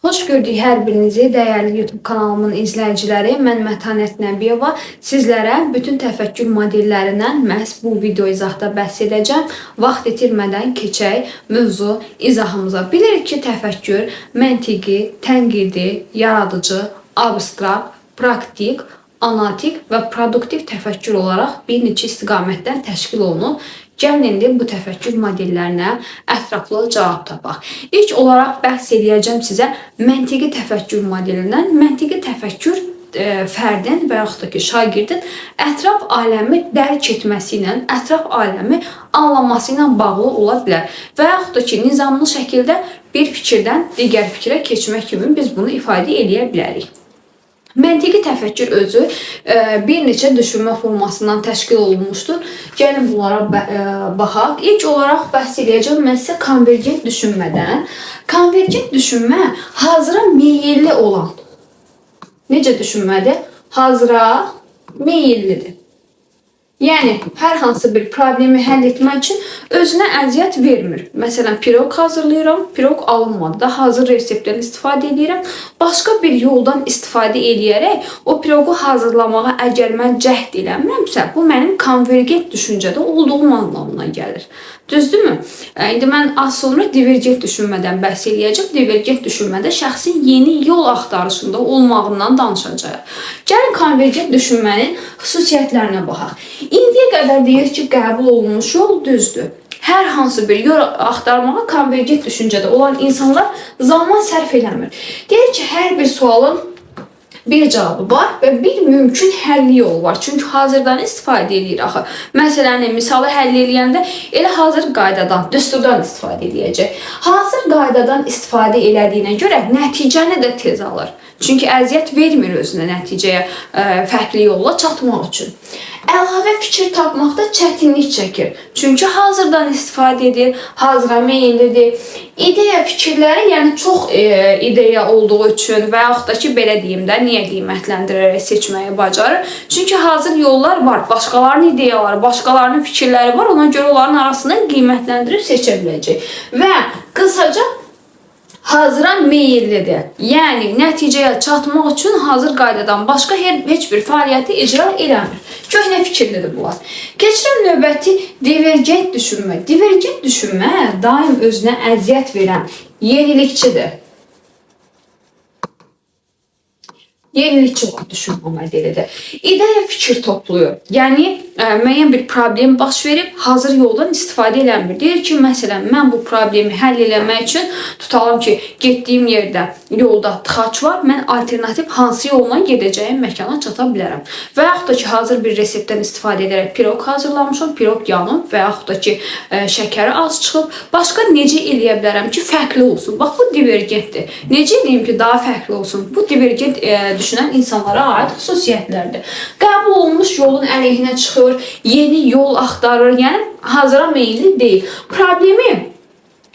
Hoş gördük hər birinizi, dəyərli YouTube kanalımın izləyiciləri. Mən Mətanət Nəbiyeva sizlərə bütün təfəkkür modellərindən məhz bu video izahda bəhs edəcəm. Vaxt itirmədən keçək mövzu izahımıza. Bilirik ki, təfəkkür məntiqi, tənqidi, yaradıcı, abstrakt, praktik, analitik və produktiv təfəkkür olaraq bir neçə istiqamətdən təşkil olunur. Gəlin indi bu təfəkkür modellərinə ətraflı cavab tapaq. İlk olaraq bəhs edəcəm sizə məntiqi təfəkkür modelindən. Məntiqi təfəkkür fərdin və yaxud da ki, şagirdin ətraf aləmi dərk etməsi ilə, ətraf aləmi anlaması ilə bağlı ola bilər. Və yaxud da ki, nizamlı şəkildə bir fikirdən digər fikrə keçmək kimi biz bunu ifadə edə bilərik. Məntiqi təfəkkür özü bir neçə düşünmə formasından təşkil olunmuşdur. Gəlin bunlara baxaq. İlk olaraq bəhs edəcəm mən sizə konvergent düşünmədən. Konvergent düşünmə hazıra meyilli olan. Necə düşünmədir? Hazıra meyillidir. Yəni, hər hansı bir problemi həll etmək üçün özünə əziyyət vermir. Məsələn, pirog hazırlayıram, pirog alınmadı da hazır reseptdən istifadə edirəm. Başqa bir yoldan istifadə edərək o pirogu hazırlamağa əgər mən cəhd eləmirəmsə, bu mənim konvergent düşüncədə olduğum anlamına gəlir. Düzdürmü? İndi mən az sonra divergent düşünmədən bəhs edəcəm. Divergent düşünmədə şəxsin yeni yol axtarışında olmağından danışacağıq. Gəlin konvergent düşünmənin xüsusiyyətlərinə baxaq. İndiyə qədər deyir ki, qəbul olunmuş yol düzdür. Hər hansı bir yol axtarmağa konvergent düşüncədə olan insanlar zaman sərf eləmir. Deyir ki, hər bir sualın bir cavabı var və bir mümkün həlli yolu var. Çünki hazırdan istifadə edir axı. Məsələn, misalı həll edəndə elə hazır qaydadan, düsturdan istifadə edəcək. Hazır qaydadan istifadə elədiyinə görə nəticəni də tez alır. Çünki əziyyət vermir özünə nəticəyə fərqli yolla çatmaq üçün. Əlavə fikir tapmaqda çətinlik çəkir. Çünki hazırdan istifadə edir, hazıra meyillidir. İdeya fikirləri, yəni çox ideya olduğu üçün və yaxud da ki, belə deyim də, niyə qiymətləndirərək seçməyi bacarır? Çünki hazır yollar var, başqalarının ideyaları, başqalarının fikirləri var, ona görə onların arasından qiymətləndirib seçə biləcək. Və qısaca hazıra meyillidir. Yəni, nəticəyə çatmaq üçün hazır qaydadan başqa heç bir fəaliyyəti icra eləmir. Köhnə fikirlidir bunlar. Keçirəm növbəti divergent düşünmə. Divergent düşünmə daim özünə əziyyət verən yenilikçidir. Yenilikçi olan düşünmə modelidir. İdeya fikir topluyor. Yəni, müəyyən bir problem baş verib, hazır yoldan istifadə eləmir. Deyir ki, məsələn, mən bu problemi həll eləmək üçün tutalım ki, getdiyim yerdə yolda tıxac var, mən alternativ hansı yolla gedəcəyim məkana çata bilərəm. Və yaxud da ki, hazır bir reseptdən istifadə edərək pirog hazırlamışam, pirog yanıb və yaxud da ki, şəkəri az çıxıb. Başqa necə eləyə bilərəm ki, fərqli olsun? Bax, bu divergentdir. Necə edeyim ki, daha fərqli olsun? Bu divergent düşünən insanlara aid xüsusiyyətlərdir. Qəbul olunmuş yolun əleyhinə çıxır, yeni yol axtarır, yəni hazıra meyilli deyil. Problemi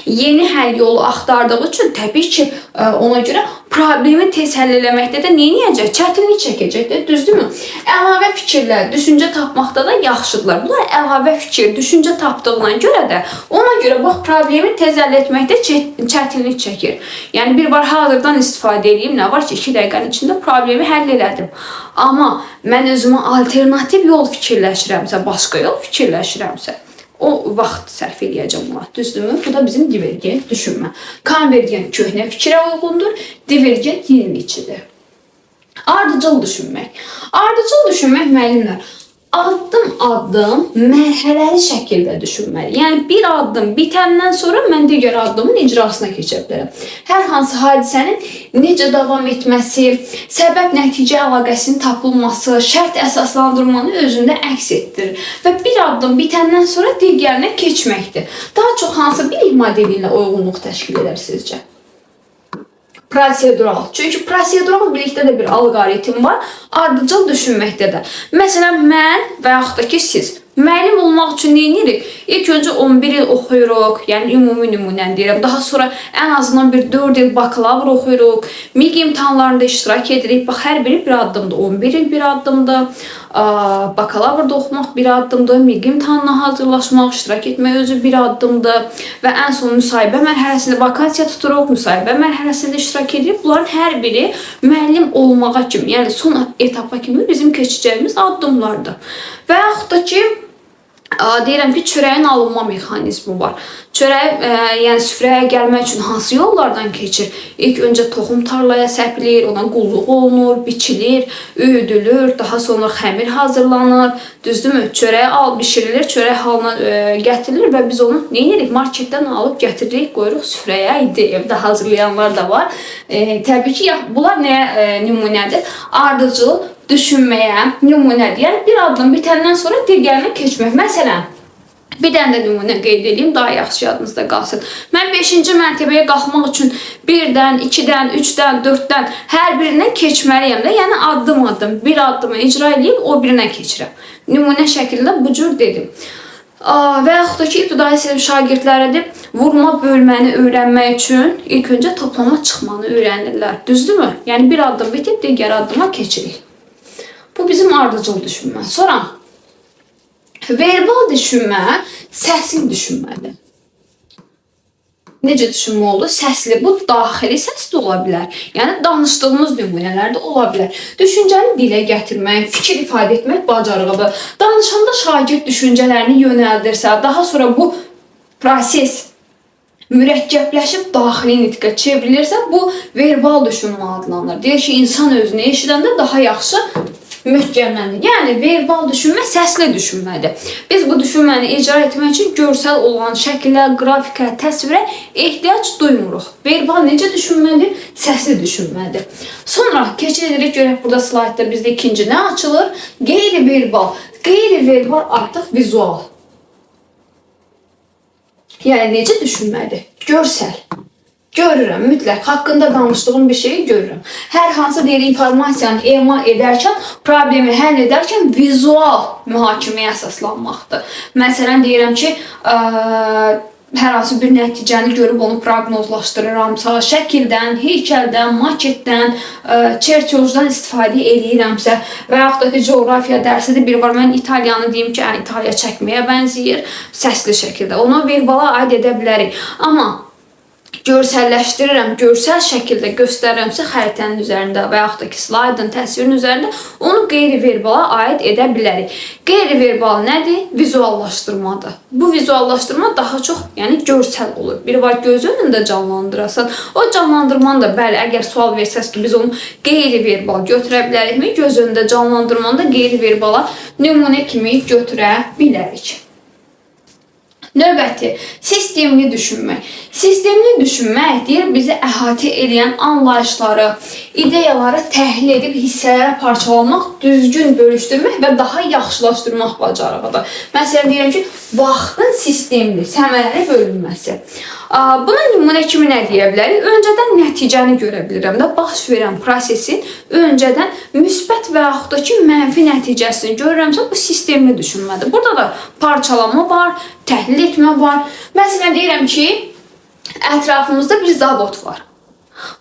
yeni həll yolu axtardığı üçün təbii ki, ona görə problemi tez həll eləməkdə də neyəcək? Çətinlik çəkəcəkdir, düzdürmü? Əlavə fikirlər, düşüncə tapmaqda da yaxşıdırlar. Bunlar əlavə fikir, düşüncə tapdığına görə də ona görə bax, problemi tez həll etməkdə çətinlik çəkir. Yəni, bir var hazırdan istifadə edeyim, nə var ki, 2 dəqiqənin içində problemi həll elədim. Amma mən özümə alternativ yol fikirləşirəmsə, başqa yol fikirləşirəmsə, o vaxt sərf edəcəm buna, düzdürmü? Bu da bizim divergent düşünmə. Konvergent köhnə fikrə uyğundur, divergent yenilikçidir. Ardıcıl düşünmək. Ardıcıl düşünmək müəllimlər addım-addım, mərhələli şəkildə düşünməli. Yəni, bir addım bitəndən sonra mən digər addımın icrasına keçə bilərəm. Hər hansı hadisənin necə davam etməsi, səbəb-nəticə əlaqəsinin tapılması, şərt əsaslandırmanı özündə əks etdirir. Və bir addım bitəndən sonra digərinə keçməkdir. Daha çox hansı bilik modeli ilə uyğunluq təşkil edər sizcə? Prosedural. Çünki prosedural bilikdə də bir alqoritm var, ardıcıl düşünməkdə də. Məsələn, mən və yaxud da ki, siz müəllim olmaq üçün nə edirik? İlk öncə 11 il oxuyuruq, yəni ümumi nümunəni deyirəm. Daha sonra ən azından bir 4 il bakalavr oxuyuruq, MİQ imtahanlarında iştirak edirik. Bax, hər biri bir addımdır. 11 il bir addımdır. bakalavrda oxumaq bir addımdır, milli imtahanına hazırlaşmaq, iştirak etmək özü bir addımdır və ən son müsahibə mərhələsində vakasiya tuturuq, müsahibə mərhələsində iştirak edirik. Bunların hər biri müəllim olmağa kimi, yəni son etapa kimi bizim keçəcəyimiz addımlardır. Və yaxud da ki, deyirəm ki, çörəyin alınma mexanizmi var. Çörək, yəni süfrəyə gəlmək üçün hansı yollardan keçir? İlk öncə toxum tarlaya səpilir, ona qulluq olunur, biçilir, üyüdülür, daha sonra xəmir hazırlanır, düzdürmü? Çörək bişirilir, çörək halına gətirilir və biz onu nə edirik? Marketdən alıb gətiririk, qoyuruq süfrəyə. İndi evdə hazırlayanlar da var. Təbii ki, bunlar nəyə nümunədir? Ardıcıl düşünməyə nümunədir. Yəni bir addım bitəndən sonra digərinə keçmək. Məsələn, bir dənə də nümunə qeyd edeyim, daha yaxşı yadınızda qalsın. Mən 5-ci mərtəbəyə qalxmaq üçün 1-dən, 2-dən, 3-dən, 4-dən hər birindən keçməliyəm də. Yəni addım-addım, bir addımı icra edib o birinə keçirəm. Nümunə şəklində bu cür dedim. Və yaxud da ki, ibtidai sinif şagirdləridir, vurma bölməni öyrənmək üçün ilk öncə toplama çıxmanı öyrənirlər. Düzdürmü? Yəni bir addım bitib digər addıma keçirik. Bu bizim ardıcıl düşünmə. Sonra verbal düşünmə səsli düşünmədir. Necə düşünmə oldu? Səsli. Bu daxili səs də ola bilər. Yəni danışdığımız nümunələr də ola bilər. Düşüncəni dilə gətirmək, fikir ifadə etmək bacarığıdır. Danışanda şagird düşüncələrini yönəldirsə, daha sonra bu proses mürəkkəbləşib daxili nitqə çevrilirsə, bu verbal düşünmə adlanır. Deyir ki, insan özünü eşidəndə daha yaxşı möhkəmləndir. Yəni verbal düşünmə səsli düşünmədir. Biz bu düşünməni icra etmək üçün görsəl olan şəkillə, qrafikə, təsvirə ehtiyac duymuruq. Verbal necə düşünmədir? Səsli düşünmədir. Sonra keçirik, görək burada slaydda bizdə ikinci nə açılır? Qeyri-verbal. Qeyri-verbal artıq vizual. Yəni necə düşünmədir? Görsəl. Görürəm, mütləq haqqında danışdığım bir şeyi görürəm. Hər hansı bir informasiyanı emal edərkən, problemi həll edərkən vizual mühakiməyə əsaslanmaqdır. Məsələn, deyirəm ki, hər hansı bir nəticəni görüb onu proqnozlaşdırıramsa, şəkildən, heykəldən, maketdən, çertyojdan istifadə edirəmsə və yaxud da ki, coğrafiya dərsidir, biri var, mən İtaliyanı deyim ki, İtaliya çəkməyə bənzəyir, səsli şəkildə. Onu verbala aid edə bilərik. Amma görsəlləşdirirəm, görsəl şəkildə göstərirəmsə xəritənin üzərində və yaxud da ki, slaydın, təsvirin üzərində onu qeyri-verbala aid edə bilərik. Qeyri-verbal nədir? Vizuallaşdırmadır. Bu vizuallaşdırma daha çox görsəl olur. Biri var, göz önündə canlandırasan. O canlandırmanı da, bəli, əgər sual versəz ki, biz onu qeyri-verbal götürə bilərikmi? Göz önündə canlandırmanı da qeyri-verbala nümunə kimi götürə bilərik. Növbəti, sistemli düşünmək. Sistemli düşünmək deyir, bizi əhatə edən anlayışları, ideyaları təhlil edib hissələrə parçalamaq, düzgün bölüşdürmək və daha yaxşılaşdırmaq bacarığıdır. Məsələn, deyirəm ki, vaxtın sistemli, səmərəli bölünməsi. Buna nümunə kimi nə deyə bilərik? Öncədən nəticəni görə bilirəm də, baş verən prosesin öncədən müsbət və yaxud da ki, mənfi nəticəsini görürəmsə, bu sistemli düşünmədir. Burada da parçalama var, təhlil etmə var. Məsələn, deyirəm ki, ətrafımızda bir zavod var.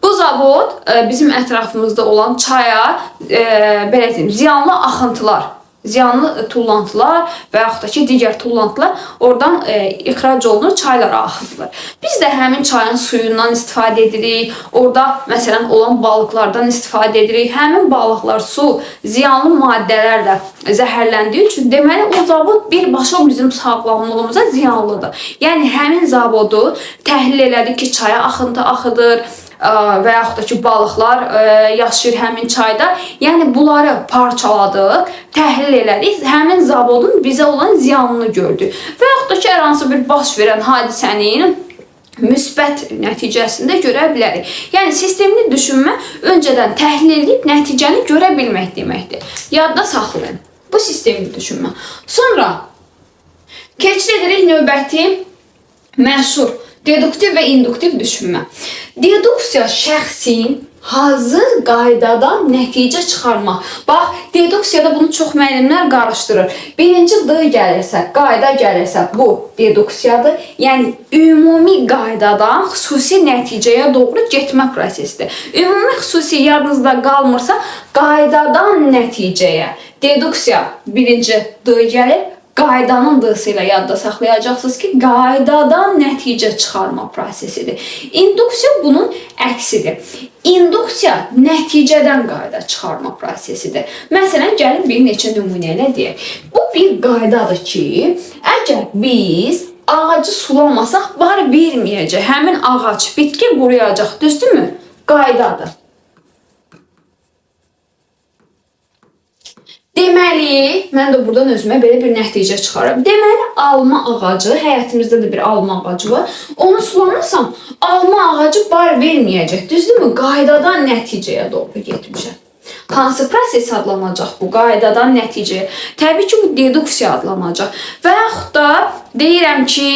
Bu zavod bizim ətrafımızda olan çaya, belə deyim, ziyanlı axıntılar, ziyanlı tullantılar və yaxud da ki, digər tullantılar oradan ixrac olunur, çaylara axıdılır. Biz də həmin çayın suyundan istifadə edirik, orada məsələn olan balıqlardan istifadə edirik. Həmin balıqlar su, ziyanlı maddələrlə zəhərləndiyi üçün deməli o zavod birbaşa bizim sağlamlığımıza ziyanlıdır. Yəni həmin zavodu təhlil elədik ki, çaya axıntı axıdır və yaxud da ki, balıqlar yaşayır həmin çayda. Yəni bunları parçaladıq, təhlil elədik, həmin zavodun bizə olan ziyanını gördük. Və yaxud da ki, hər hansı bir baş verən hadisənin müsbət nəticəsində görə bilərik. Yəni sistemli düşünmə öncədən təhlil edib nəticəni görə bilmək deməkdir. Yadda saxlayın. Bu sistemli düşünmə. Sonra keçid edirik növbəti məşhur deduktiv və induktiv düşünmə. Deduksiya şəxsin hazır qaydadan nəticə çıxarmaq. Bax, deduksiyada bunu çox müəllimlər qarışdırır. Birinci D gəlirsə, qayda gəlirsə, bu deduksiyadır. Yəni, ümumi qaydadan xüsusi nəticəyə doğru getmə prosesidir. Ümumi xüsusi yadınızda qalmırsa, qaydadan nəticəyə. Deduksiya birinci D gəlir. Qaydanın D-sı ilə yadda saxlayacaqsınız ki, qaydadan nəticə çıxarma prosesidir. İnduksiya bunun əksidir. İnduksiya nəticədən qayda çıxarma prosesidir. Məsələn, gəlin bir neçə nümunə ilə deyək. Bu bir qaydadır ki, əgər biz ağacı sulamasaq, bar verməyəcək. Həmin ağac, bitki quruyacaq, düzdürmü? Qaydadır. Deməli, mən də buradan özümə belə bir nəticə çıxarıram. Deməli, alma ağacı, həyatımızda da bir alma ağacı var. Onu sulamasam, alma ağacı bar verməyəcək. Düzdürmü? Qaydadan nəticəyə doğru getmişəm. Hansı proses adlanacaq bu? Qaydadan nəticəyə. Təbii ki, bu deduksiya adlanacaq. Və yaxud da deyirəm ki,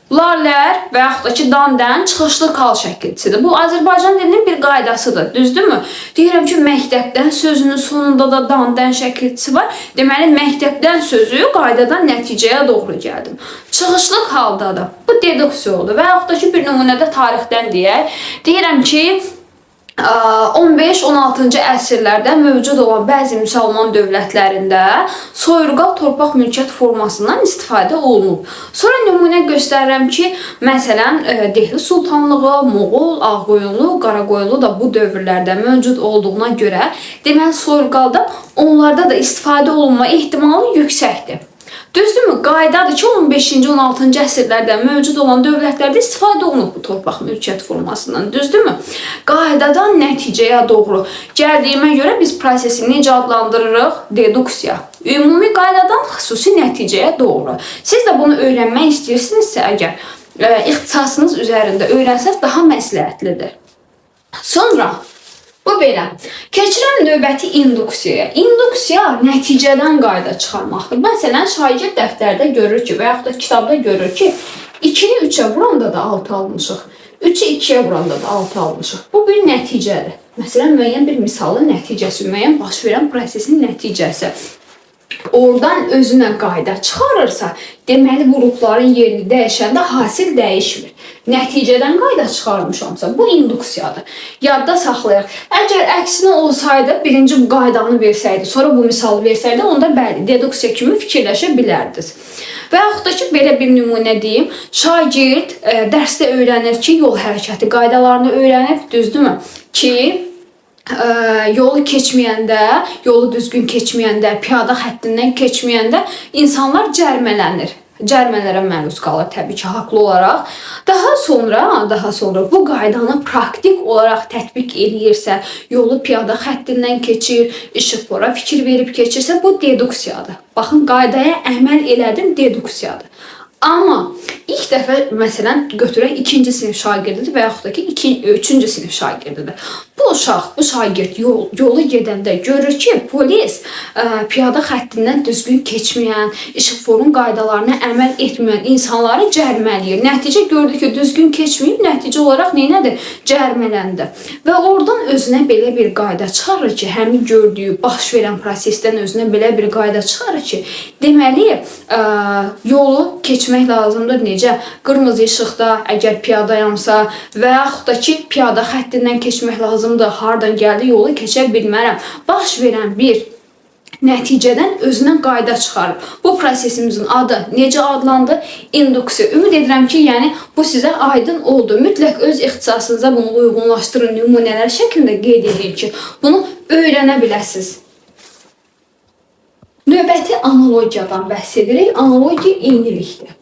lar-lər və yaxud da ki, dan-dən çıxışlı kal şəkilçisidir. Bu, Azərbaycan dilinin bir qaydasıdır, düzdürmü? Deyirəm ki, məktəbdən sözünün sonunda da dan-dən şəkilçisi var. Deməli, məktəbdən sözü qaydadan nəticəyə doğru gəldim. Çıxışlı halda da bu deduksiya olur. Və yaxud da ki, bir nümunədə tarixdən deyək. Deyirəm ki, 15-16-cı əsrlərdə mövcud olan bəzi müsəlman dövlətlərində soyurqal torpaq mülkiyyət formasından istifadə olunub. Sonra nümunə göstərirəm ki, məsələn, Dehli Sultanlığı, Moğol, Ağqoyunlu, Qaraqoyunlu da bu dövrlərdə mövcud olduğuna görə, deməli, soyurqalda onlarda da istifadə olunma ehtimalı yüksəkdir. Düzdürmü? Qaydadır ki, 15-ci, 16-cı əsrlərdə mövcud olan dövlətlərdə istifadə olunub bu torpaq mülkiyyət formasından. Düzdürmü? Qaydadan nəticəyə doğru gəldiyimə görə biz prosesi necə adlandırırıq? Deduksiya. Ümumi qaydadan xüsusi nəticəyə doğru. Siz də bunu öyrənmək istəyirsinizsə, əgər ixtisasınız üzərində öyrənsəz daha məsləhətlidir. Sonra bu belə. Keçirəm növbəti induksiyaya. Induksiya nəticədən qayda çıxarmaqdır. Məsələn, şagird dəftərdə görür ki, və yaxud da kitabda görür ki, 2-ni 3-ə vuranda da 6 almışıq. 3-ü 2-yə vuranda da 6 almışıq. Bu bir nəticədir. Məsələn, müəyyən bir misalın nəticəsi, müəyyən baş verən prosesin nəticəsi. Oradan özünə qayda çıxarırsa, deməli, qrupların yerini dəyişəndə hasil dəyişmir. Nəticədən qayda çıxarmışamsa, bu induksiyadır. Yadda saxlayaq. Əgər əksinə olsaydı, birinci bu qaydanı versəydi, sonra bu misalı versəydi, onda bəli, deduksiya kimi fikirləşə bilərdiniz. Və yaxud da ki, belə bir nümunə deyim, şagird dərsdə öyrənir ki, yol hərəkəti qaydalarını öyrənib, düzdürmü? Ki, yolu keçməyəndə, yolu düzgün keçməyəndə, piyada xəttindən keçməyəndə insanlar cərimələnir. Cərimələrə məruz qalır təbii ki, haqlı olaraq. Daha sonra bu qaydanı praktik olaraq tətbiq edirsə, yolu piyada xəttindən keçir, işıqfora fikir verib keçirsə, bu deduksiyadır. Baxın, qaydaya əməl elədim, deduksiyadır. Amma ilk dəfə, məsələn, götürək 2-ci sinif şagirdidir və yaxud da ki, 3-cü sinif şagirdidir. Bu uşaq, bu şagird yolu gedəndə görür ki, polis piyada xəttindən düzgün keçməyən, işıqforun qaydalarına əməl etməyən insanları cərimələyir. Nəticə gördü ki, düzgün keçməyib, nəticə olaraq neynədir? Cərimələndi. Və oradan özünə belə bir qayda çıxarır ki, həmin gördüyü, baş verən prosesdən özünə belə bir qayda çıxarır ki, deməli, yolu keçmək lazımdır. Necə? Qırmızı işıqda, əgər piyadayamsa və yaxud da ki, piyada xəttindən keçmək lazımdır. Hardan gəldi, yolu keçə bilmərəm. Baş verən bir nəticədən özünə qayda çıxarır. Bu prosesimizin adı necə adlandı? İnduksiya. Ümid edirəm ki, yəni bu sizə aydın oldu. Mütləq öz ixtisasınıza bunu uyğunlaşdırın, nümunələr şəklində qeyd edin ki, bunu öyrənə biləsiniz. Növbəti analogiyadan bəhs edirik. Analogiya eynilikdir.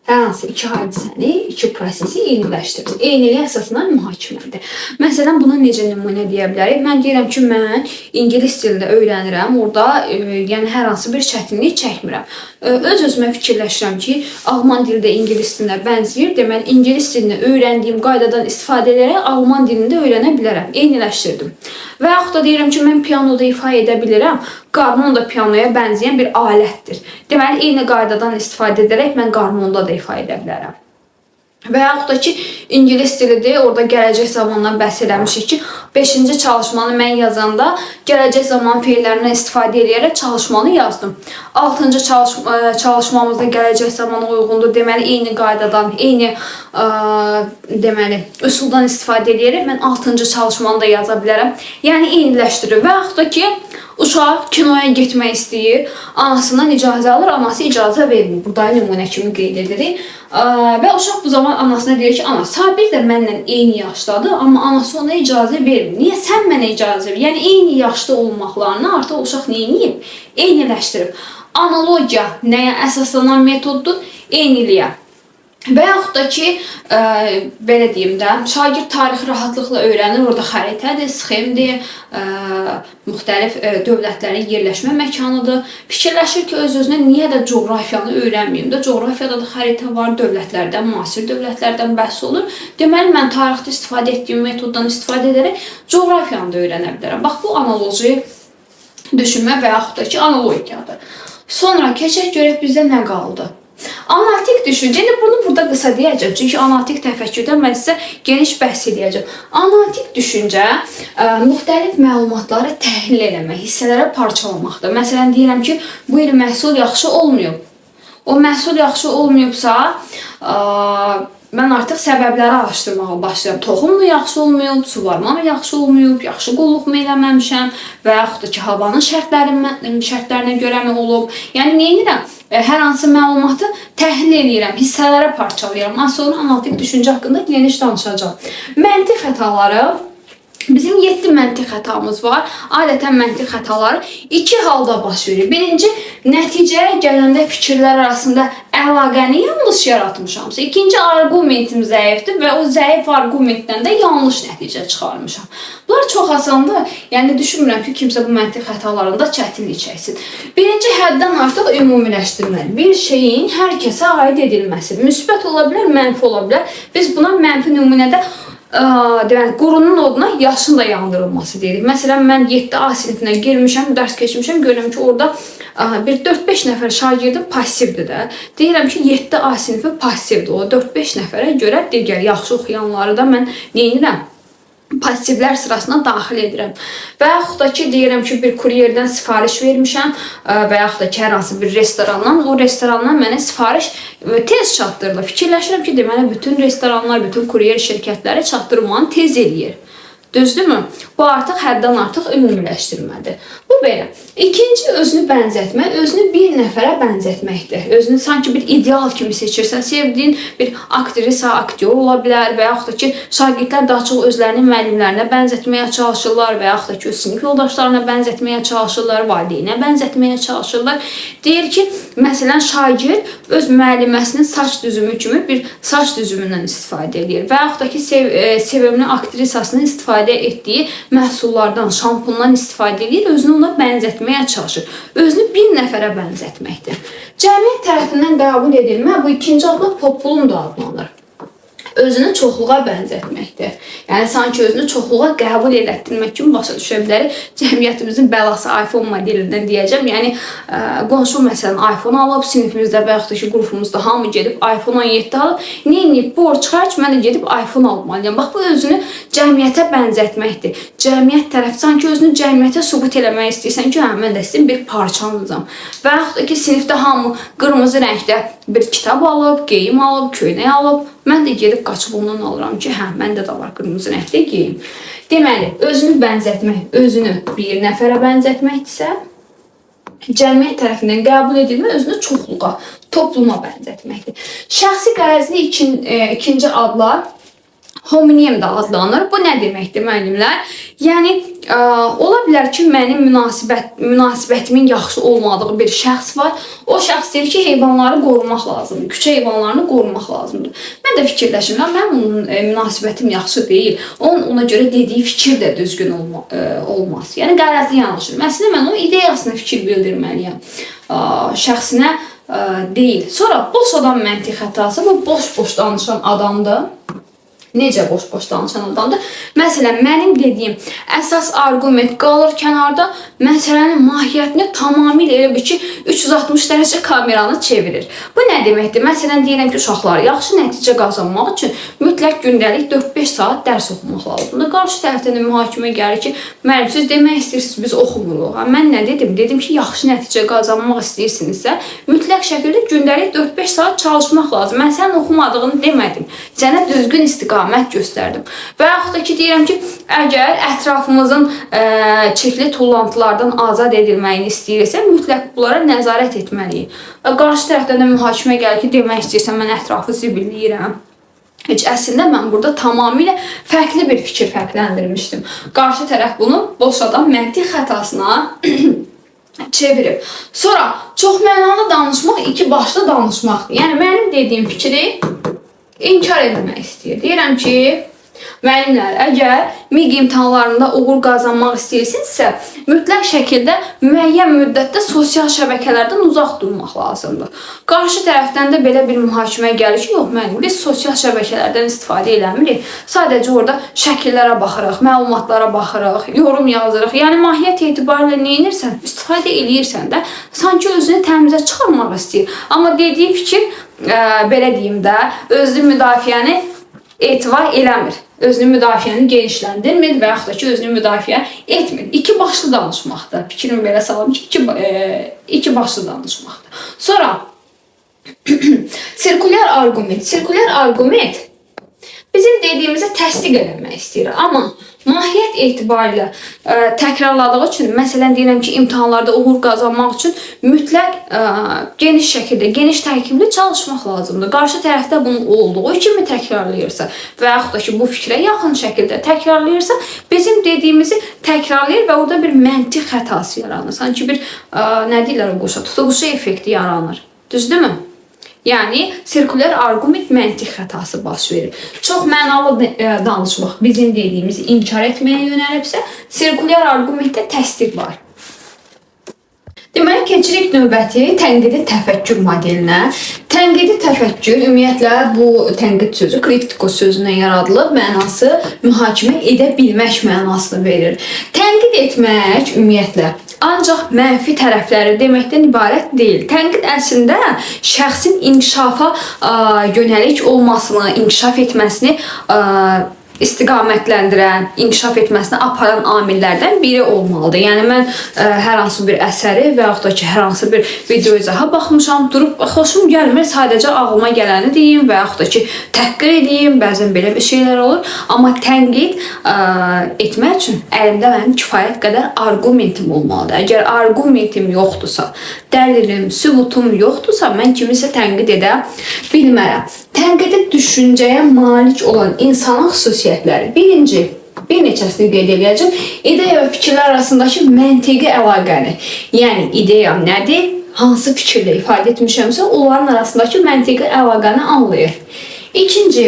Hər hansı iki hadisəni, iki prosesi eyniləşdirir. Eynilik əsasından mühakimədir. Məsələn, buna necə nümunə deyə bilərik? Mən deyirəm ki, mən ingilis dilində öyrənirəm. Orada yəni hər hansı bir çətinlik çəkmirəm. Öz-özümə fikirləşirəm ki, alman dili də ingilis dilinə bənzəyir. Deməli, ingilis dilini öyrəndiyim qaydadan istifadə edərək alman dilində öyrənə bilərəm. Eyniləşdirdim. Və yaxud da deyirəm ki, mən pianoda ifa edə bilirəm. Qarmon da pianoya bənzəyən bir alətdir. Deməli, eyni qaydadan istifadə edərək mən qarmonda da ifa edə bilərəm. Və yaxud da ki, ingilis dilidir, orada gələcək zamandan bəhs eləmişik ki, 5-ci çalışmanı mən yazanda gələcək zaman feillərindən istifadə edərək çalışmanı yazdım. 6-cı çalışmamızda gələcək zamana uyğundur. Deməli, eyni qaydadan, eyni deməli, üsuldan istifadə edərək mən 6-cı çalışmanı da yaza bilərəm. Yəni, eyniləşdirir. Və yaxud da ki, Uşaq kinoya getmək istəyir, anasından icazə alır, anası icazə vermir. Burada nümunə kimi qeyd edirik. Və uşaq bu zaman anasına deyir ki, ana, Sabir də mənlə eyni yaşdadır, amma anası ona icazə vermir. Niyə sən mənə icazə ver? Yəni, eyni yaşda olmaqlarını artıq uşaq neyiniyib? Eyniləşdirib. Analogiya nəyə əsaslanan metoddur? Eyniliyə. Və yaxud da ki, belə deyim də, şagird tarixi rahatlıqla öyrənir, orada xəritədir, sxemdir, müxtəlif dövlətlərin yerləşmə məkanıdır. Fikirləşir ki, öz-özünə niyə də coğrafiyanı öyrənməyim də, coğrafiyada da xəritə var, dövlətlərdən, müasir dövlətlərdən bəhs olur. Deməli, mən tarixdə istifadə etdiyim metoddan istifadə edərək coğrafiyanı da öyrənə bilərəm. Bax, bu analoji düşünmə və yaxud da ki, analogiyadır. Sonra keçək görək bizdə nə qaldı? Analitik düşüncə, bunu burada qısa deyəcəm, çünki analitik təfəkkürdən mən sizə geniş bəhs edəcəm. Analitik düşüncə müxtəlif məlumatları təhlil eləmək, hissələrə parçalamaqdır. Məsələn, deyirəm ki, bu il məhsul yaxşı olmayıb. O məhsul yaxşı olmayıbsa, mən artıq səbəbləri araşdırmağa başlayıram. Toxum mu yaxşı olmayıb, suvarma mı yaxşı olmayıb, yaxşı qulluq mu eləməmişəm və yaxud da ki, havanın şərtlərinə görə mi olub? Yəni, nə edirəm? Hər hansı məlumatı təhlil edirəm, hissələrə parçalayıram. Sonra analitik düşüncə haqqında geniş danışacağım. Məntiq xətaları. Bizim 7 məntiq xətamız var. Adətən məntiq xətaları 2 halda baş verir. Birinci, nəticəyə gələndə fikirlər arasında əlaqəni yanlış yaratmışamsa. İkinci, argumentim zəifdir və o zəif argumentdən də yanlış nəticə çıxarmışam. Bunlar çox asandır. Yəni, düşünmürəm ki, kimsə bu məntiq xətalarında çətinlik çəksin. Birinci, həddən artıq ümumiləşdirməli. Bir şeyin hər kəsə aid edilməsi. Müsbət ola bilər, mənfi ola bilər. Biz buna mənfi nümunədə deməli, qurunun oduna yaşın da yandırılması deyirik. Məsələn, mən 7A sinifinə girmişəm, dərs keçmişəm, görürəm ki, orada bir 4-5 nəfər şagirdim passivdir də. Deyirəm ki, 7A sinifi passivdir. O 4-5 nəfərə görə digər yaxşı oxuyanları da mən neyinirəm? Passivlər sırasına daxil edirəm. Və yaxud da ki, deyirəm ki, bir kuryerdən sifariş vermişəm və yaxud da ki, hər hansı bir restorandan, o restorandan mənə sifariş tez çatdırılır. Fikirləşirəm ki, deməli, bütün restoranlar, bütün kuryer şirkətləri çatdırmanı tez eləyir. Düzdürmü? Bu artıq həddən artıq ümumiləşdirmədir. Bu belə. İkinci, özünü bənzətmək, özünü bir nəfərə bənzətməkdir. Özünü sanki bir ideal kimi seçirsən, sevdiyin bir aktrisa, aktyor ola bilər və yaxud da ki, şagirdlər daha çox özlərinin müəllimlərinə bənzətməyə çalışırlar və yaxud da ki, öz sinif yoldaşlarına bənzətməyə çalışırlar, valideynə bənzətməyə çalışırlar. Deyir ki, məsələn, şagird öz müəlliməsinin saç düzümü kimi bir saç düzümündən istifadə edir və yaxud da ki, sevimli aktrisasının istifadə etdiyi məhsullardan, şampundan istifadə edir, özünü ona bənzətməyə çalışır. Özünü bir nəfərə bənzətməkdir. Cəmiyyət tərəfindən qəbul edilmə bu ikinci adla populum da adlanır. Özünü çoxluğa bənzətməkdir. Yəni, sanki özünü çoxluğa qəbul elətdirmək kimi başa düşə bilərik. Cəmiyyətimizin bəlası iPhone modelindən deyəcəm. Yəni, qonşu məsələn iPhone alıb, sinifimizdə və yaxud da ki, qrupumuzda hamı gedib iPhone 17 alıb. Neyini? Borc xərc, mən də gedib iPhone almalıyam. Bax, bu özünü cəmiyyətə bənzətməkdir. Cəmiyyət tərəf, sanki özünü cəmiyyətə sübut eləmək istəyirsən ki, mən də sizin bir parçanızam. Və yaxud da ki, sinifdə hamı qırmızı rəngdə bir kitab alıb, geyim alıb, köynək alıb. Mən də gedib qaçıb ondan alıram ki, məndə də var qırmızı rəngdə geyim. Deməli, özünü bənzətmək, özünü bir nəfərə bənzətməkdirsə, cəmiyyət tərəfindən qəbul edilmə özünü çoxluğa, topluma bənzətməkdir. Şəxsi qərəzli ikinci adlar homonim də adlanır. Bu nə deməkdir, müəllimlər? Yəni, ola bilər ki, mənim münasibətimin yaxşı olmadığı bir şəxs var. O şəxs deyir ki, heyvanları qorumaq lazımdır, küçə heyvanlarını qorumaq lazımdır. Mən də fikirləşirəm, mən onun münasibətim yaxşı deyil. Onun ona görə dediyi fikir də düzgün olmaz. Yəni, qərəzli yanaşır. Məsələn, mən onun ideyasına fikir bildirməliyəm. Şəxsinə deyil. Sonra, boş adam məntiq xətası, bu boş-boş danışan adamdır. Necə boş-boş danışan adamdır? Məsələn, mənim dediyim əsas argument qalır kənarda, məsələnin mahiyyətini tamamilə elə bir ki, 360 dərəcə kameranı çevirir. Bu nə deməkdir? Məsələn, deyirəm ki, uşaqlar yaxşı nəticə qazanmaq üçün mütləq gündəlik 4-5 saat dərs oxumaq lazımdır. Qarşı tərəfdən də mühakimə gəlir ki, müəllim, siz demək istəyirsiniz, biz oxumuruq. Mən nə dedim? Dedim ki, yaxşı nəticə qazanmaq istəyirsinizsə, mütləq şəkildə gündəlik 4-5 saat çalışmaq lazım. Mən sənin oxumadığını demədim. Sənə düzgün istiqamət istiqamət göstərdim. Və yaxud da ki, deyirəm ki, əgər ətrafımızın çirkli tullantılardan azad edilməyini istəyirsə, mütləq bunlara nəzarət etməliyik. Qarşı tərəfdən də mühakimə gəlir ki, demək istəyirsən, mən ətrafı zibilləyirəm. Heç əslində mən burada tamamilə fərqli bir fikir fərqləndirmişdim. Qarşı tərəf bunu boşadan məntiq xətasına çevirib. Sonra çox mənalı danışmaq iki başlı danışmaqdır. Yəni mənim dediyim fikri inkar etmək istəyir. Deyirəm ki, müəllimlər, əgər MİQ imtahanlarında uğur qazanmaq istəyirsinizsə, mütləq şəkildə müəyyən müddətdə sosial şəbəkələrdən uzaq durmaq lazımdır. Qarşı tərəfdən də belə bir mühakimə gəlir ki, yox müəllim, biz sosial şəbəkələrdən istifadə eləmirik. Sadəcə orada şəkillərə baxırıq, məlumatlara baxırıq, yorum yazırıq. Yəni mahiyyət etibarilə nə edirsən? İstifadə eləyirsən də, sanki özünü təmizə çıxarmaq istəyir. Amma dediyi fikir, belə deyim də, özlü müdafiəni etibar eləmir. Özünü müdafiəni genişləndirmir və yaxud da ki, özünü müdafiə etmir. İki başlı danışmaqdır. Fikrimi belə salım ki, iki başlı danışmaqdır. Sonra, sirkulyar arqument. Sirkulyar arqument bizim dediyimizi təsdiq eləmək istəyir. Amma mahiyyət etibarilə təkrarladığı üçün, məsələn deyirəm ki, imtahanlarda uğur qazanmaq üçün mütləq geniş şəkildə, geniş tərkibli çalışmaq lazımdır. Qarşı tərəfdə bunu olduğu kimi təkrarlayırsa və yaxud da ki, bu fikrə yaxın şəkildə təkrarlayırsa, bizim dediyimizi təkrarlayır və orada bir məntiq xətası yaranır. Sanki bir, nə deyirlər o quşa, tutuquşu effekti yaranır. Düzdürmü? Yəni, sirkulyar arqument məntiq xətası baş verir. Çox mənalı danışmaq bizim dediyimizi inkar etməyə yönəlibsə, sirkulyar arqumentdə təsdiq var. Deməli, keçirik növbəti tənqidi təfəkkür modelinə. Tənqidi təfəkkür, ümumiyyətlə, bu tənqid sözü kritikos sözündən yaradılıb, mənası mühakimə edə bilmək mənasını verir. Tənqid etmək, ümumiyyətlə, ancaq mənfi tərəfləri deməkdən ibarət deyil. Tənqid əslində şəxsin inkişafa yönəlik olmasını, inkişaf etməsini istiqamətləndirən, inkişaf etməsinə aparan amillərdən biri olmalıdır. Yəni, mən hər hansı bir əsəri və yaxud da ki, hər hansı bir video izaha baxmışam, durub xoşum gəlmir, sadəcə ağlıma gələni deyim və yaxud da ki, təhqir edeyim, bəzən belə bir şeylər olur. Amma tənqid etmək üçün əlimdə mənim kifayət qədər arqumentim olmalıdır. Əgər arqumentim yoxdursa, dəlilim, sübutum yoxdursa, mən kimisə tənqid edə bilmərəm. Tənqidi düşüncəyə malik olan insanın xüsusiyyətləri. Birinci, bir neçəsini qeyd edəcəm. İdeya və fikirlər arasındakı məntiqi əlaqəni. Yəni, ideyam nədir? Hansı fikirlə ifadə etmişəmsə, onların arasındakı məntiqi əlaqəni anlayır. İkinci,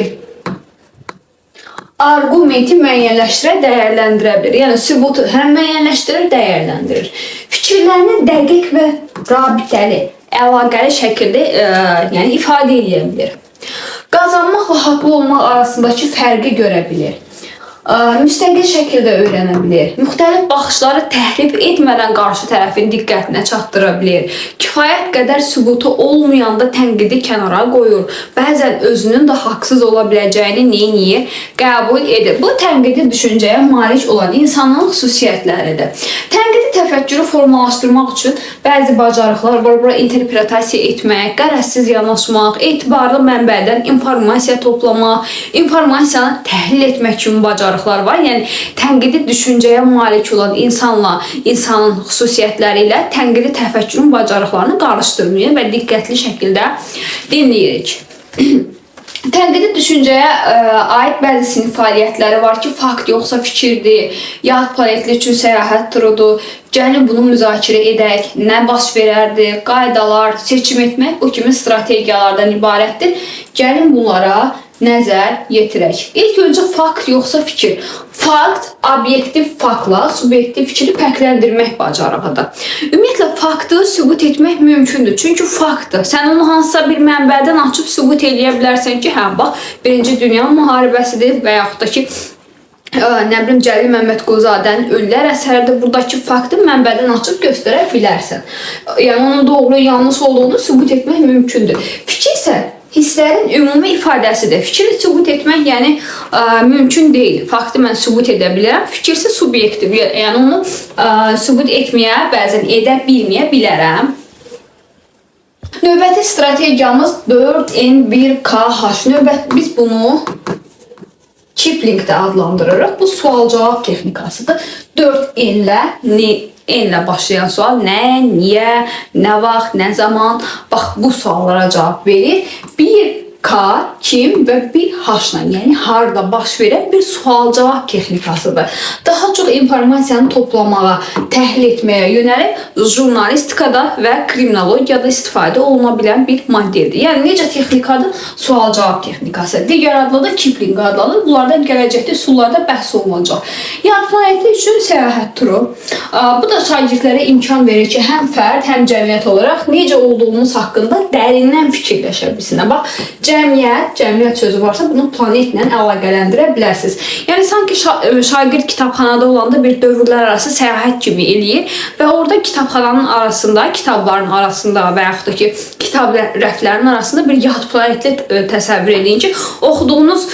arqumenti müəyyənləşdirə, dəyərləndirə bilir. Yəni, sübutu həm müəyyənləşdirir, dəyərləndirir. Fikirlərini dəqiq və rabitəli, əlaqəli şəkildə ifadə edə bilir. Qazanmaqla haqlı olmaq arasındakı fərqi görə bilir. Müstəqil şəkildə öyrənə bilir. Müxtəlif baxışları təhrif etmədən qarşı tərəfin diqqətinə çatdıra bilir. Kifayət qədər sübutu olmayanda tənqidi kənara qoyur. Bəzən özünün də haqsız ola biləcəyini qəbul edir. Bu tənqidi düşüncəyə malik olan insanın xüsusiyyətləridir. Tənqidi təfəkkürü formalaşdırmaq üçün bəzi bacarıqlar var. Bura interpretasiya etmək, qərəzsiz yanaşmaq, etibarlı mənbədən informasiya toplamaq, informasiyanı təhlil etmək kimi bacarıqlar var. Yəni, tənqidi düşüncəyə malik olan insanla, insanın xüsusiyyətləri ilə tənqidi təfəkkürün bacarıqlarını qarışdırmayın və diqqətli şəkildə dinləyirik. Tənqidi düşüncəyə aid bəzi sinif fəaliyyətləri var ki, fakt yoxsa fikirdir, yad planetli üçün səyahət turudur, gəlin bunu müzakirə edək, nə baş verərdi, qaydalar, seçim etmək bu kimi strategiyalardan ibarətdir. Gəlin bunlara nəzər yetirək. İlk öncə fakt yoxsa fikir. Fakt, obyektiv faktla subyektiv fikri fərqləndirmək bacarığıdır. Ümumiyyətlə, faktı sübut etmək mümkündür. Çünki faktdır. Sən onu hansısa bir mənbədən açıb sübut edə bilərsən ki, hə, bax, 1-ci Dünya müharibəsidir və yaxud da ki, nə bilim, Cəlil Məmmədquluzadənin Ölülər əsəridir. Buradakı faktı mənbədən açıb göstərə bilərsən. Yəni, onun doğru, yanlış olduğunu sübut etmək mümkündür. Fikir isə hisslərin ümumi ifadəsidir. Fikri sübut etmək, yəni, mümkün deyil. Faktı mən sübut edə bilirəm. Fikir isə subyektiv. Yəni, onu sübut etməyə, bəzən edə bilməyə bilərəm. Növbəti strategiyamız 4N1KH. Biz bunu Kipling də adlandırırıq. Bu sual-cavab texnikasıdır. 4 N-lə başlayan sual nə, niyə, nə vaxt, nə zaman. Bax, bu suallara cavab verir. Bir K, kim və bir H-la, yəni harda baş verən bir sual-cavab texnikasıdır. Daha çox informasiyanı toplamağa, təhlil etməyə yönəlib jurnalistikada və kriminologiyada istifadə oluna bilən bir modeldir. Yəni, necə texnikadır? Sual-cavab texnikası. Digər adlı da Kipling adlanır. Bunlardan gələcəkdə üsullarda bəhs olunacaq. Yad planeti üçün səyahət turu. Bu da şagirdlərə imkan verir ki, həm fərd, həm cəmiyyət olaraq necə olduğumuz haqqında dərindən fikirləşə bilsinlər. Bax, cəmiyyət sözü varsa bunu planetlə əlaqələndirə bilərsiniz. Yəni, sanki şagird kitabxanada olanda bir dövrlər arası səyahət kimi eləyir və orada kitabxananın arasında, kitabların arasında və yaxud da ki, kitab rəflərinin arasında bir yad planetli təsəvvür edin ki, oxuduğunuz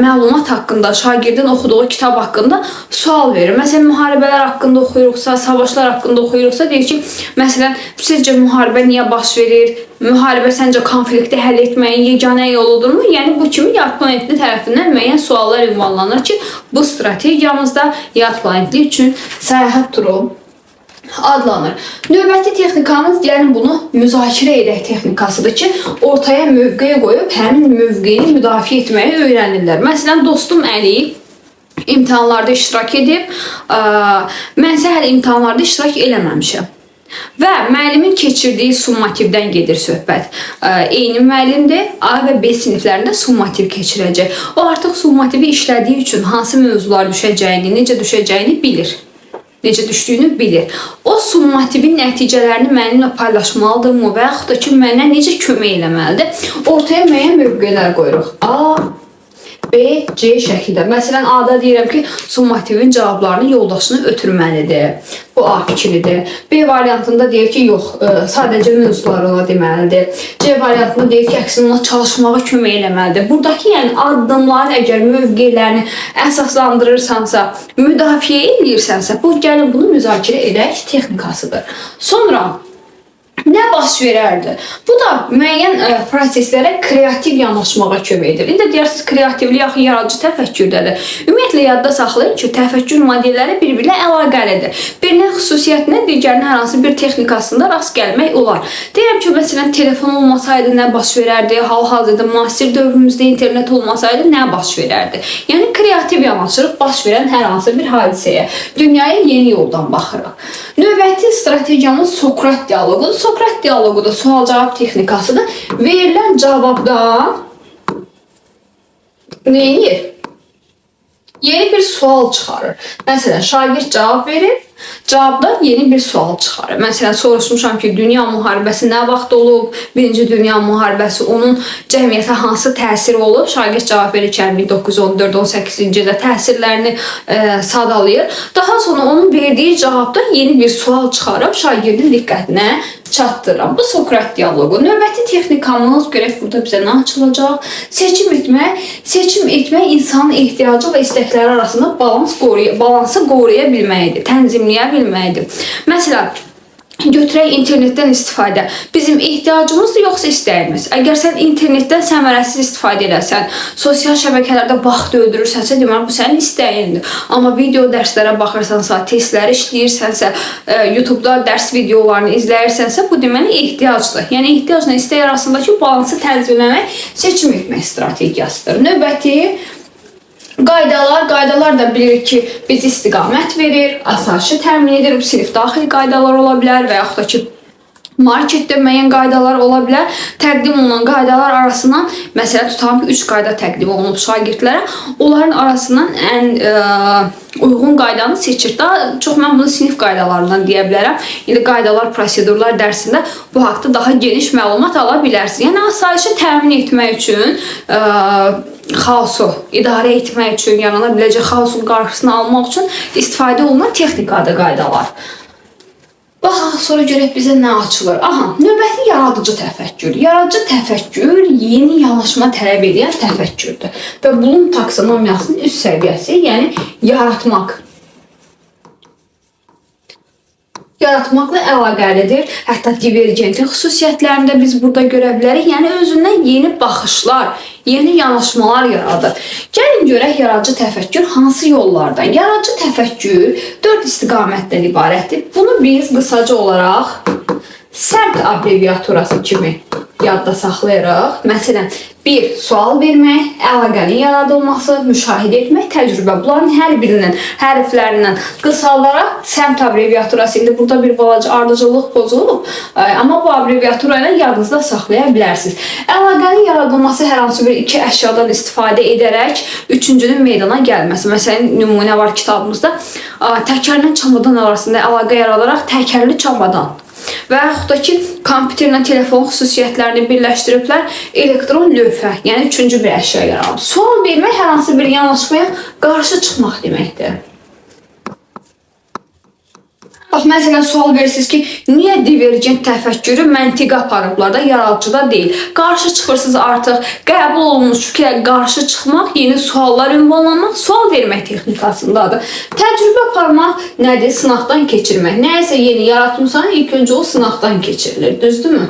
məlumat haqqında, şagirdin oxuduğu kitab haqqında sual verir. Məsələn, müharibələr haqqında oxuyuruqsa, savaşlar haqqında oxuyuruqsa, deyir ki, məsələn, sizcə müharibə niyə baş verir? Müharibə səncə konflikti həll etməyin yeganə yoludurmu? Yəni, bu kimi yad planetli tərəfindən müəyyən suallar ünvanlanır ki, bu strategiyamızda yad planetli üçün səyahət turu adlanır. Növbəti texnikamız, yəni bunu müzakirə edək texnikasıdır ki, ortaya mövqeyə qoyub həmin mövqeyini müdafiə etməyi öyrənirlər. Məsələn, dostum Əli imtahanlarda iştirak edib, mənsə hələ imtahanlarda iştirak eləməmişəm. Və müəllimin keçirdiyi summativdən gedir söhbət. Eyni müəllimdir, A və B siniflərində summativ keçirəcək. O artıq summativi işlədiyi üçün hansı mövzular düşəcəyini, necə düşəcəyini bilir. Necə düşdüyünü bilir. O summativin nəticələrini mənimlə paylaşmalıdırmı və yaxud da ki, mənə necə kömək eləməlidir? Ortaya müəyyən mövqelər qoyuruq. A, B, C şəkildə. Məsələn, A-da deyirəm ki, summativin cavablarını yoldaşını ötürməlidir. Bu A fikridir. B variantında deyir ki, yox, sadəcə mövzular ona deməlidir. C variantında deyir ki, əksinə ona çalışmağa kömək eləməlidir. Buradakı yəni addımların əgər mövqelərini əsaslandırırsansa, müdafiə edirsənsə, bu gəlin bunu müzakirə edək texnikasıdır. Sonra nə baş verərdi? Bu da müəyyən proseslərə kreativ yanaşmağa kömək edir. İndi deyirsiniz, kreativlik yaxın yaradıcı təfəkkürdədir. Ümumiyyətlə, yadda saxlayın ki, təfəkkür modelləri bir-birlə əlaqəlidir. Birinin xüsusiyyətinə digərinin hər hansı bir texnikasında rast gəlmək olar. Deyirəm ki, məsələn, telefon olmasaydı nə baş verərdi? Hal-hazırda müasir dövrümüzdə internet olmasaydı nə baş verərdi? Yəni, kreativ yanaşırıq baş verən hər hansı bir hadisəyə. Dünyaya yeni yoldan baxırıq. Növbəti strategiyamız Sokrat dialoqudur. Sokrat dialoqu da sual-cavab texnikasıdır. Verilən cavabdan nə edir? Yeni bir sual çıxarır. Məsələn, şagird cavab verir, cavabda yeni bir sual çıxarır. Məsələn, soruşmuşam ki, dünya müharibəsi nə vaxt olub? Birinci dünya müharibəsi onun cəmiyyətə hansı təsiri olub? Şagird cavab verir ki, 1914-18-ci ildə təsirlərini sadalayır. Daha sonra onun verdiyi cavabda yeni bir sual çıxarıb şagirdin diqqətinə çatdırıram. Bu Sokrat dialoqu. Növbəti texnikamız görək burada bizə nə açılacaq? Seçim etmək insanın ehtiyacı və istəkləri arasında balansı qoruya bilməkdir, tənzimləyə bilməkdir. Məsələn, götürək internetdən istifadə. Bizim ehtiyacımızdır, yoxsa istəyimiz. Əgər sən internetdən səmərəsiz istifadə edəsən, sosial şəbəkələrdə vaxt öldürürsənsə, deməli, bu sənin istəyindir. Amma video dərslərə baxırsansa, testləri işləyirsənsə, YouTube-da dərs videolarını izləyirsənsə, bu deməli ehtiyacdır. Yəni, ehtiyacla istək arasındakı balansı tənzimləmək, seçim etmək strategiyasıdır. Növbəti qaydalar da bilir ki, biz istiqamət verir, asayişi təmin edir, sinif daxili qaydalar ola bilər və yaxud da ki, marketdə müəyyən qaydalar ola bilər. Təqdim olunan qaydalar arasından, məsələn, tutalım ki, 3 qayda təqdim olunub şagirdlərə, onların arasından ən uyğun qaydanı seçir. Daha çox mən bunu sinif qaydalarından deyə bilərəm. İndi qaydalar, prosedurlar dərsində bu haqda daha geniş məlumat ala bilərsiniz. Yəni, asayişi təmin etmək üçün, xaosu idarə etmək üçün, yarana biləcək xaosun qarşısını almaq üçün istifadə olunan texnikadır qaydalar. Bax, sonra görək bizə nə açılır. Aha, növbəti yaradıcı təfəkkür. Yaradıcı təfəkkür yeni yanaşma tələb edən təfəkkürdür. Və Bloom taksonomiyasının üst səviyyəsi, yəni yaratmaq. yaratmaqla əlaqəlidir. Hətta divergentin xüsusiyyətlərində biz burada görə bilərik. Yəni özündən yeni baxışlar, yeni yanaşmalar yaradır. Gəlin görək yaradıcı təfəkkür hansı yollardan? Yaradıcı təfəkkür 4 istiqamətdən ibarətdir. Bunu biz qısaca olaraq SEMT abreviaturası kimi yadda saxlayırıq. Məsələn, 1. Sual vermək, əlaqənin yaradılması, müşahidə etmək, təcrübə. Bunların hər birinin hərflərindən qısaldaraq SEMT abreviaturası. İndi burada bir balaca ardıcıllıq pozulub, amma bu abreviatura ilə yadınızda saxlaya bilərsiniz. Əlaqənin yaradılması hər hansı bir iki əşyadan istifadə edərək üçüncünün meydana gəlməsi. Məsələn, nümunə var kitabımızda. Təkərlə çamadan arasında əlaqə yaradaraq təkərli çamadan. Və yaxud da ki, kompüterlə telefon xüsusiyyətlərini birləşdiriblər, elektron lövhə, yəni üçüncü bir əşya yaranır. Sual vermək hər hansı bir yanaşmaya qarşı çıxmaq deməkdir. Bax, məsələn, sual verirsiniz ki, niyə divergent təfəkkürü məntiqə aparıblar da, yaradıcıda deyil? Qarşı çıxırsınız artıq, qəbul olunmuş fikrə qarşı çıxmaq, yeni suallar ünvanlamaq, sual vermək texnikasındadır. Təcrübə aparmaq nədir? Sınaqdan keçirmək. Nəyəsə yeni yaratmışsan, ilk öncə o sınaqdan keçirilir, düzdürmü?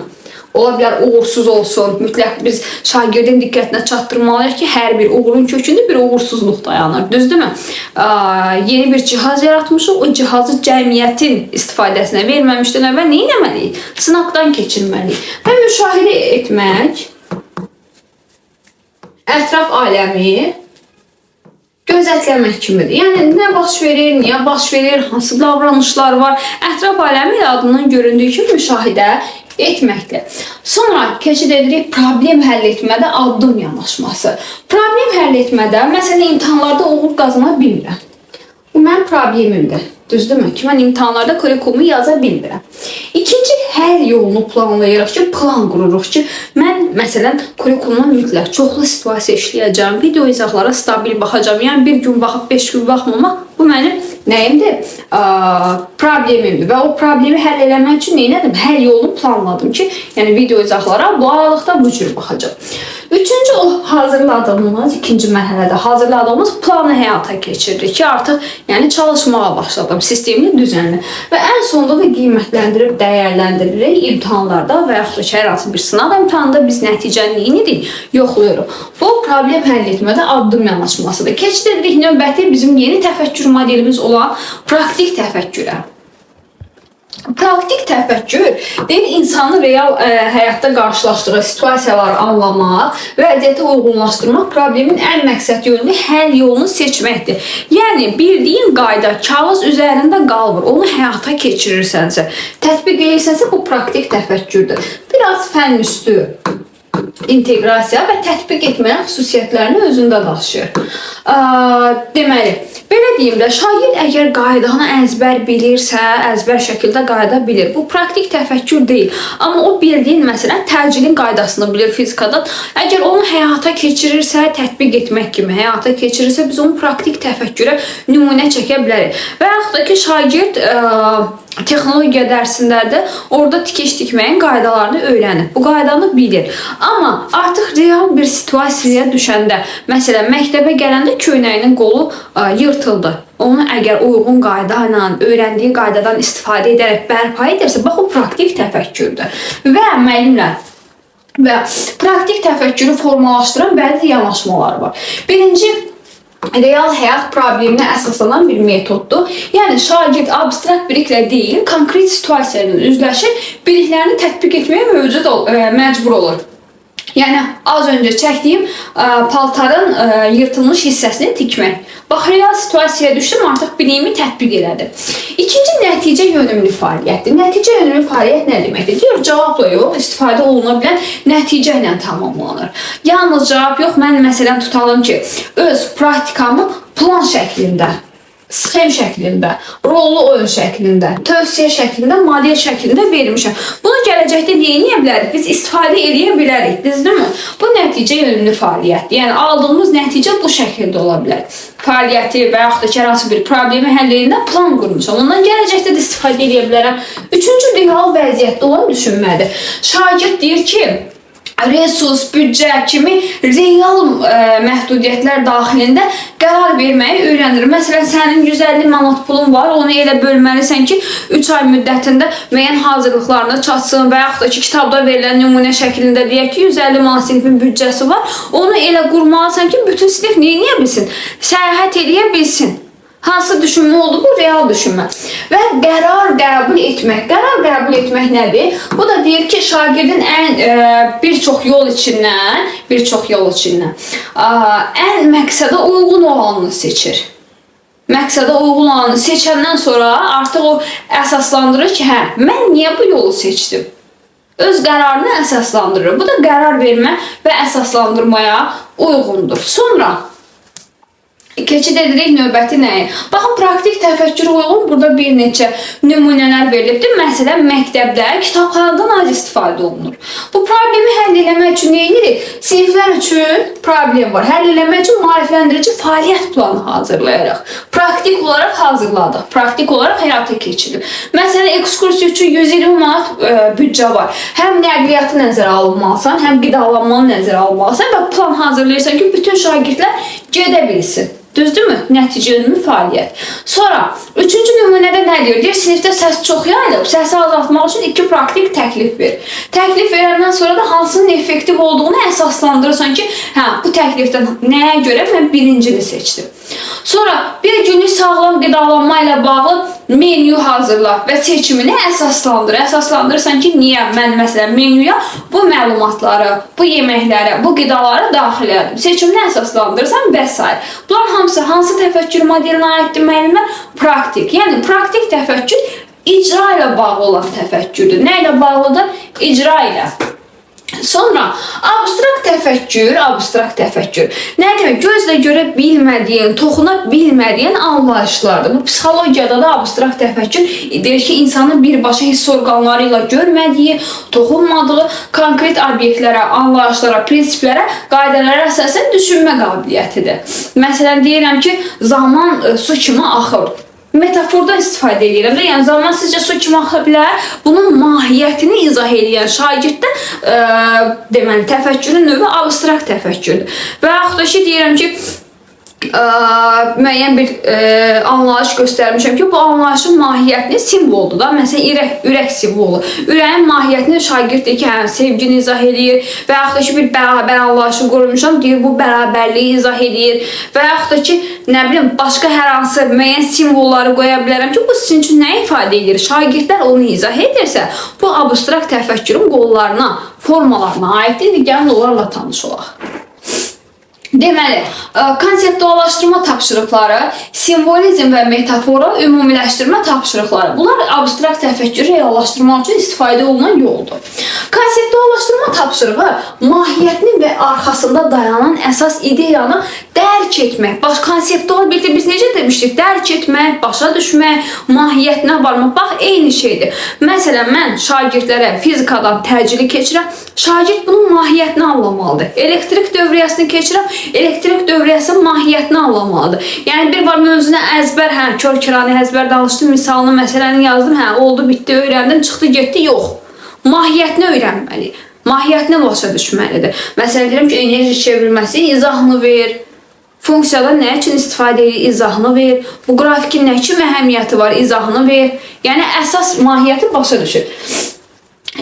Ola bilər uğursuz olsun. Mütləq biz şagirdin diqqətinə çatdırmalıyıq ki, hər bir uğurun kökündə bir uğursuzluq dayanır. Düzdürmü? Yeni bir cihaz yaratmışıq. O cihazı cəmiyyətin istifadəsinə verməmişdən əvvəl nə etməliyik? Sınaqdan keçirməliyik. Və müşahidə etmək, ətraf aləmi gözətləmək kimidir. Yəni, nə baş verir, niyə baş verir, hansı davranışlar var? Ətraf aləmi ilə adından göründüyü kimi müşahidə etməkdir. Sonra keçid edirik problem həll etmədə addım yanaşması. Problem həll etmədə, məsələn, imtahanlarda uğur qazana bilmirəm. Bu mənim problemimdir. Düzdürmü ki, mən imtahanlarda kurikulumu yaza bilmirəm. İkinci, hər yolunu planlayırıq ki, plan qururuq ki, mən, məsələn, kurikuluma mütləq çoxlu situasiya işləyəcəm, video izahlara stabil baxacam. Yəni, bir gün baxıb, 5 gün baxmamaq, bu mənim nəyimdir? Problemimdir. Və o problemi həll eləmək üçün neynədim? Hər yolunu planladım ki, yəni video izahlara bu aralıqda bu cür baxacam. Üçüncü, o hazırladığımız, ikinci mərhələdə hazırladığımız planı həyata keçiririk ki, artıq yəni çalışmağa başladım, sistemli, düzənli. Və ən sonunda da qiymətləndirib, dəyərləndiririk imtahanlarda və yaxud da ki, hər hansı bir sınaq imtahanında biz nəticəni neyinirik? Yoxluyuruq. Bu, problem həll etmədə addım yanaşmasıdır. Keçid edirik növbəti bizim yeni təfəkkür modelimiz olan praktik təfəkkürə. Praktik təfəkkür deyil, insanı real həyatda qarşılaşdığı situasiyaları anlamaq, vəziyyətə uyğunlaşdırmaq, problemin ən məqsəd yönlü həll yolunu seçməkdir. Yəni, bildiyin qayda kağız üzərində qalmır, onu həyata keçirirsənsə, tətbiq edirsənsə, bu praktik təfəkkürdür. Biraz fənn üstü inteqrasiya və tətbiq etməyə xüsusiyyətlərini özündə daşıyır. Deməli, belə deyim də, şagird əgər qaydanı əzbər bilirsə, əzbər şəkildə qayda bilir. Bu praktik təfəkkür deyil. Amma o bildiyin, məsələn, təcilin qaydasını bilir fizikadan. Əgər onu həyata keçirirsə, tətbiq etmək kimi həyata keçirirsə, biz onu praktik təfəkkürə nümunə çəkə bilərik. Və yaxud da ki, şagird texnologiya dərsindədir, orada tikiş tikməyin qaydalarını öyrənir. Bu qaydanı bilir. Amma artıq real bir situasiyaya düşəndə, məsələn, məktəbə gələndə köynəyinin qolu yırtıldı. Onu əgər uyğun qayda ilə, öyrəndiyi qaydadan istifadə edərək bərpa edirsə, bax, o praktik təfəkkürdür. Və müəllimlər, və praktik təfəkkürü formalaşdıran bəzi yanaşmalar var. Birinci, real həyat probleminə əsaslanan bir metoddur. Yəni, şagird abstrakt biliklə deyil, konkret situasiyalarla üzləşir, biliklərini tətbiq etməyə məcbur olur. Yəni, az öncə çəkdiyim paltarın yırtılmış hissəsini tikmək. Bax, real situasiyaya düşdüm, artıq biliyimi tətbiq elədim. İkinci, nəticə yönümlü fəaliyyətdir. Nəticə yönümlü fəaliyyət nə deməkdir? Deyir, cavabla yox, istifadə oluna bilən nəticə ilə tamamlanır. Yalnız cavab yox, mən məsələn tutalım ki, öz praktikamı plan şəklində, sxem şəklində, rollu oyun şəklində, tövsiyə şəklində, model şəklində vermişəm. Bunu gələcəkdə deyə bilərik, biz istifadə edə bilərik, düzdürmü? Bu nəticə yönümlü fəaliyyətdir. Yəni, aldığımız nəticə bu şəkildə ola bilər. Fəaliyyəti və yaxud da ki, hər hansı bir problemi həll edəndə plan qurmuşam. Ondan gələcəkdə də istifadə edə bilərəm. Üçüncü, real vəziyyətdə olan düşünmədir. Şagird deyir ki, resurs, büdcə kimi real məhdudiyyətlər daxilində qərar verməyi öyrənir. Məsələn, sənin 150 manat pulun var, onu elə bölməlisən ki, 3 ay müddətində müəyyən hazırlıqlarına çatsın və yaxud da ki, kitabda verilən nümunə şəklində deyək ki, 150 manat sinifin büdcəsi var, onu elə qurmalısan ki, bütün sinif neyə bilsin? Səyahət edə bilsin. Hansı düşünmə oldu? Bu real düşünmə. Və qərar qəbul etmək. Qərar qəbul etmək nədir? Bu da deyir ki, şagirdin bir çox yol içindən ən məqsədə uyğun olanını seçir. Məqsədə uyğun olanını seçəndən sonra artıq o əsaslandırır ki, hə, mən niyə bu yolu seçdim? Öz qərarını əsaslandırır. Bu da qərar vermə və əsaslandırmaya uyğundur. Sonra keçid edirik növbəti nəyə? Baxın, praktik təfəkkürə uyğun burada bir neçə nümunələr verilibdir. Məsələn, məktəbdə kitabxanadan az istifadə olunur. Bu problemi həll etmək üçün nə edirik? Siniflər üçün problem var. Həll etmək üçün maarifləndirici fəaliyyət planı hazırlayaraq, praktik olaraq hazırladıq. Praktik olaraq həyata keçirilir. Məsələn, ekskursiya üçün 120 manat büdcə var. Həm nəqliyyatı nəzərə alınmalısan, həm qidalanmanı nəzərə alınmalısan və plan hazırlayırsan ki, bütün şagirdlər gedə bilsin. Düzdürmü? Nəticəli fəaliyyət. Sonra, üçüncü nümunədə nə deyir? Deyir, sinifdə səs çox yayılıb, səsi azaltmaq üçün 2 praktik təklif ver. Təklif verəndən sonra da hansının effektiv olduğunu əsaslandırırsan ki, hə, bu təklifdən nəyə görə mən birincini seçdim. Sonra, bir günlük sağlam qidalanma ilə bağlı menyu hazırla və seçimini əsaslandır. Əsaslandırırsan ki, niyə mən məsələn menyuya bu məlumatları, bu yeməkləri, bu qidaları daxil edim. Seçimini əsaslandırırsan və s. Bunlar hamısı hansı təfəkkür modelinə aiddir müəllimlər? Praktik. Yəni, praktik təfəkkür icra ilə bağlı olan təfəkkürdür. Nə ilə bağlıdır? İcra ilə. Sonra, abstrakt təfəkkür. Nə demək? Gözlə görə bilmədiyin, toxuna bilmədiyin anlayışlardır. Bu, psixologiyada da abstrakt təfəkkür deyir ki, insanın birbaşa hiss orqanları ilə görmədiyi, toxunmadığı konkret obyektlərə, anlayışlara, prinsiplərə, qaydalara əsasən düşünmə qabiliyyətidir. Məsələn, deyirəm ki, zaman su kimi axır. Metafordan istifadə edirəm də, yəni zaman sizcə su kimi axa bilər, bunun mahiyyətini izah edən şagirddə deməli, təfəkkürün növü abstrakt təfəkkürdür. Və yaxud da ki, deyirəm ki, müəyyən bir anlayış göstərmişəm ki, bu anlayışın mahiyyətini simvoldur da. Məsələn, ürək simvolu. Ürəyin mahiyyətini şagird deyir ki, hə, sevgini izah edir və yaxud da ki, bir bərabər anlayışı qurmuşam, deyir, bu bərabərliyi izah edir və yaxud da ki, nə bilim, başqa hər hansı müəyyən simvolları qoya bilərəm ki, bu sizin üçün nə ifadə edir? Şagirdlər onu izah edirsə, bu abstrakt təfəkkürün qollarına, formalarına aiddir. Gəlin onlarla tanış olaq. Deməli, konseptuallaşdırma tapşırıqları, simvolizm və metafora ümumiləşdirmə tapşırıqları. Bunlar abstrakt təfəkkürü reallaşdırmaq üçün istifadə olunan yoldur. Konseptuallaşdırma tapşırığı mahiyyətini və arxasında dayanan əsas ideyanı dərk etmək. Konseptual birlikdə biz necə demişdik? Dərk etmək, başa düşmək, mahiyyətinə varmaq. Bax, eyni şeydir. Məsələn, mən şagirdlərə fizikadan təcili keçirəm. Şagird bunun mahiyyətini anlamalıdır. Elektrik dövriyyəsini keçirəm. Elektrik dövriyyəsinin mahiyyətini anlamalıdır. Yəni, bir var mövzuna əzbər, hə, kör-kürani əzbər danışdım, misalını, məsələni yazdım, hə, oldu, bitdi, öyrəndim, çıxdı, getdi, yox. Mahiyyətini öyrənməli, mahiyyətini başa düşməlidir. Məsələn, deyirəm ki, enerji çevrilməsi, izahını ver, funksiyada nə üçün istifadə edir, izahını ver, bu qrafikin nə üçün əhəmiyyəti var, izahını ver. Yəni, əsas mahiyyəti başa düşür.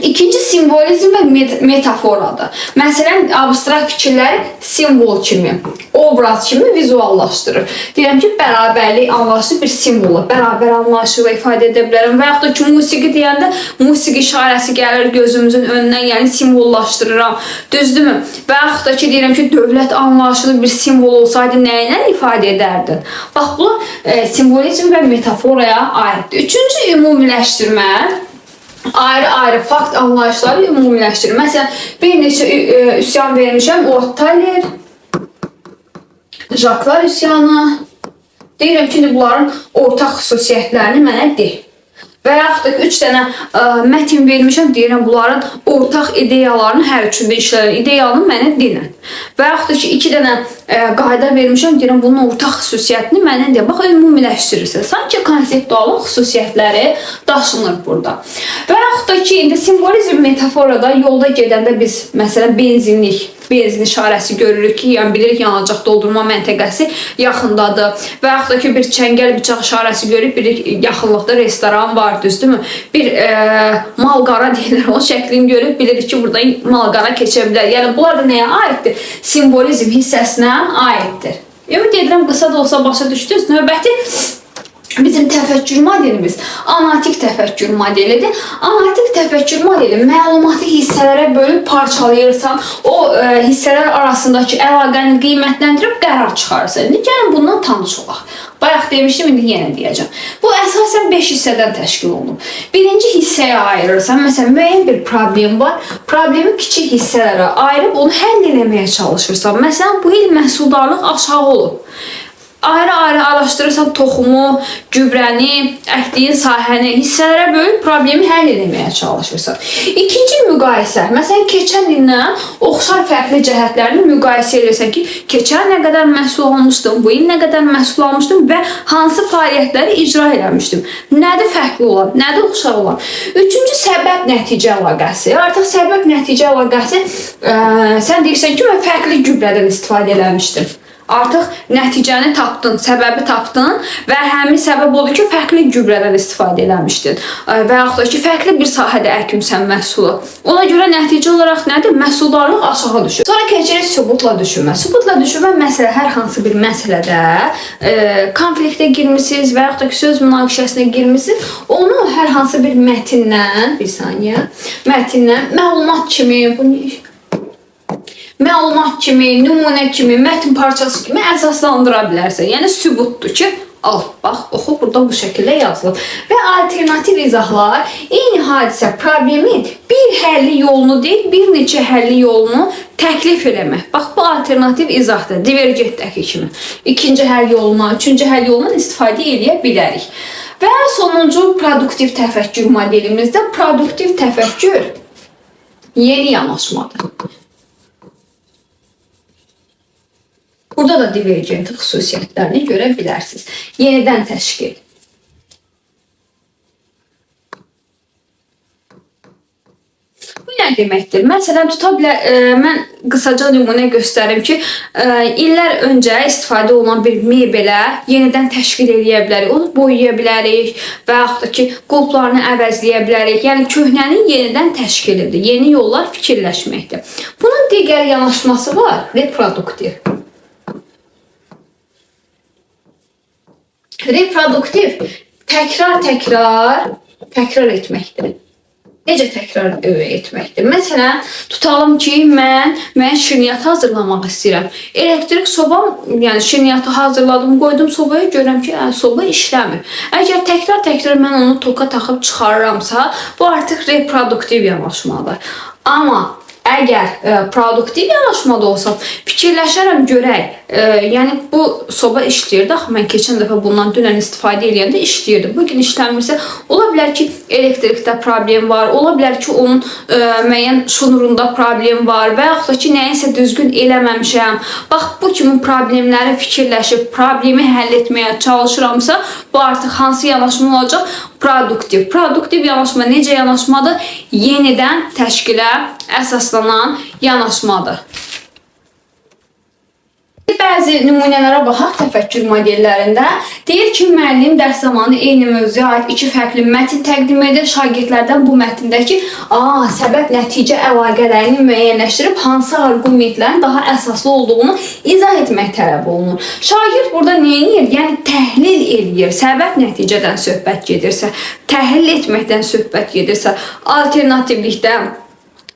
İkinci simvolizm və metaforadır. Məsələn, abstrakt fikirləri simvol kimi, obraz kimi vizuallaşdırır. Deyirəm ki, bərabərlik anlayışı bir simvolla, bərabər anlayışı ilə ifadə edə bilərəm. Və yaxud da ki, musiqi deyəndə musiqi işarəsi gəlir gözümüzün önündən, yəni simvollaşdırıram. Düzdürmü? Və yaxud da ki, deyirəm ki, dövlət anlayışlı bir simvol olsaydı nə ilə ifadə edərdin? Bax, bu simvolizm və metaforaya aiddir. Üçüncü, ümumiləşdirmə. Ayrı-ayrı fakt anlayışları ümumiləşdirir. Məsələn, bir neçə üsyan vermişəm. Ottaler, Jaklar üsyanı. Deyirəm ki, bunların ortaq xüsusiyyətlərini mənə de. və yaxud da 3 dənə mətin vermişəm, deyirəm bunların ortaq ideyalarını, hər üçündə işləyən ideyanı mənə deyin. Və yaxud da ki 2 dənə qayda vermişəm, deyirəm bunun ortaq xüsusiyyətini mənə deyə. Bax, ümumiləşdirirsən. Sanki konseptualın xüsusiyyətləri daşınır burada. Və yaxud da ki, indi simvolizm metaforada yolda gedəndə biz məsələn benzin işarəsi görürük ki, yəni bilirik yanacaq doldurma məntəqəsi yaxındadır. Və yaxud da ki, bir çəngəl bıçaq işarəsi görürük, bilirik yaxınlıqda restoran var, düzdürmü? Bir malqara deyirlər, o şəklini görüb bilirik ki, burada malqara keçə bilər. Yəni bunlar da nəyə aiddir? Simvolizm hissəsinə aiddir. Ümid edirəm, qısa da olsa başa düşdünüz. Növbəti bizim təfəkkür modelimiz analitik təfəkkür modelidir. Analitik təfəkkür modeli məlumatı hissələrə bölüb parçalayırsan, o hissələr arasındakı əlaqəni qiymətləndirib qərar çıxarırsan. İndi gəlin bundan tanış olaq. Bayaq demişdim, indi yenə deyəcəm. Bu əsasən 5 hissədən təşkil olunur. Birinci hissəyə ayırırsan, məsələn, müəyyən bir problem var. Problemi kiçik hissələrə ayırıb onu həll etməyə çalışırsan. Məsələn, bu il məhsuldarlıq aşağı olub. Ayrı-ayrı araşdırırsan toxumu, gübrəni, əkdiyin sahəni hissələrə bölüb problemi həll etməyə çalışırsan. İkinci müqayisə, məsələn, keçən illə oxşar fərqli cəhətlərini müqayisə edirsən ki, keçən nə qədər məhsul almışdım, bu il nə qədər məhsul almışdım və hansı fəaliyyətləri icra eləmişdim. Nədir fərqli olan, nədir oxşar olan? Üçüncü səbəb-nəticə əlaqəsi. Artıq səbəb-nəticə əlaqəsi, sən deyirsən ki, mən fərqli gübrədən istifadə eləmişdim. Artıq nəticəni tapdın, səbəbi tapdın və həmin səbəb oldu ki, fərqli gübrədən istifadə eləmişdin və yaxud da ki, fərqli bir sahədə əkmişsən məhsulu. Ona görə nəticə olaraq nədir? Məhsuldarlıq aşağı düşür. Sonra keçirik sübutla düşünmə. Sübutla düşünmə məsələ hər hansı bir məsələdə konfliktə girmisiniz və yaxud da ki, söz münaqişəsinə girmisiniz. Onu hər hansı bir mətindən, bir saniyə, mətindən məlumat nümunə kimi, mətin parçası kimi əsaslandıra bilərsən. Yəni sübutdur ki, al, bax, oxu, burada bu şəkildə yazılıb. Və alternativ izahlar eyni hadisə, problemin bir həlli yolunu deyil, bir neçə həlli yolunu təklif eləmək. Bax, bu alternativ izahdır, divergentdəki kimi. İkinci həll yoluna, üçüncü həll yolundan istifadə edə bilərik. Və sonuncu produktiv təfəkkür modelimizdə produktiv təfəkkür yeni yanaşmadır. Burada da divergent xüsusiyyətlərini görə bilərsiniz. Yenidən təşkil. Bu nə deməkdir? Məsələn, mən qısaca nümunə göstərim ki, illər öncə istifadə olunan bir mebelə yenidən təşkil edə bilərik. Onu boyaya bilərik və yaxud da ki, qulplarını əvəzləyə bilərik. Yəni, köhnənin yenidən təşkilidir. Yeni yollar fikirləşməkdir. Bunun digər yanaşması var, reproduktiv. Reproduktiv təkrar etməkdir. Necə təkrar etməkdir? Məsələn, tutalım ki, mən şirniyyat hazırlamaq istəyirəm. Elektrik sobam, yəni şirniyyatı hazırladım, qoydum sobaya, görürəm ki, soba işləmir. Əgər təkrar mən onu toka taxıb çıxarıramsa, bu artıq reproduktiv yanaşmadır. Amma əgər produktiv yanaşmada olsam, fikirləşərəm görək. Yəni, bu soba işləyirdi. Axı, mən keçən dəfə bundan dünən istifadə edəndə işləyirdi. Bugün işləmirsə, ola bilər ki, elektrikdə problem var, ola bilər ki, onun müəyyən şunurunda problem var və yaxud da ki, nəyinsə düzgün eləməmişəm. Bax, bu kimi problemləri fikirləşib, problemi həll etməyə çalışıramsa, bu artıq hansı yanaşma olacaq? Produktiv. Produktiv yanaşma necə yanaşmadır? Yenidən təşkilə əsaslanan yanaşmadır. Bəzi nümunələrə baxaq təfəkkür modellərində. Deyir ki, müəllim dərs zamanı eyni mövzuya aid 2 fərqli mətin təqdim edir. Şagirdlərdən bu mətndəki səbəb-nəticə əlaqələrini müəyyənləşdirib hansı arqumentlərin daha əsaslı olduğunu izah etmək tələb olunur. Şagird burada nə edir? Yəni, təhlil edir. Səbəb-nəticədən söhbət gedirsə, təhlil etməkdən söhbət gedirsə, alternativlikdən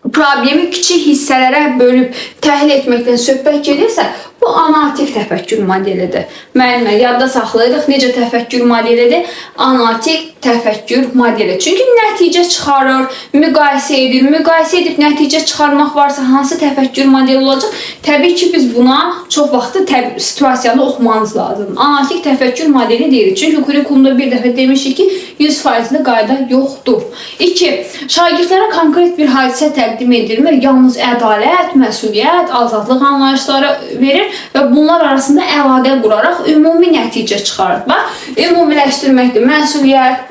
problemi kiçik hissələrə bölüb təhlil etməkdən söhbət gedirsə, Bu analitik təfəkkür modelidir. Müəllimə yadda saxlayırıq necə təfəkkür modelidir? Analitik təfəkkür modeli. Çünki nəticə çıxarır, müqayisə edir. Müqayisə edib nəticə çıxarmaq varsa hansı təfəkkür modeli olacaq? Təbii ki, biz buna çox vaxtı situasiyanı oxumanız lazımdır. Analitik təfəkkür modeli deyirik. Çünki kurikulumda bir dəfə demişik ki, 100%li qayda yoxdur. 2. Şagirdlərə konkret bir hadisə təqdim edilmir. Yalnız ədalət, məsuliyyət, azadlıq anlayışları verir və bunlar arasında əlaqə quraraq ümumi nəticə çıxarır. Bax, ümumiləşdirməkdir. Məsuliyyət,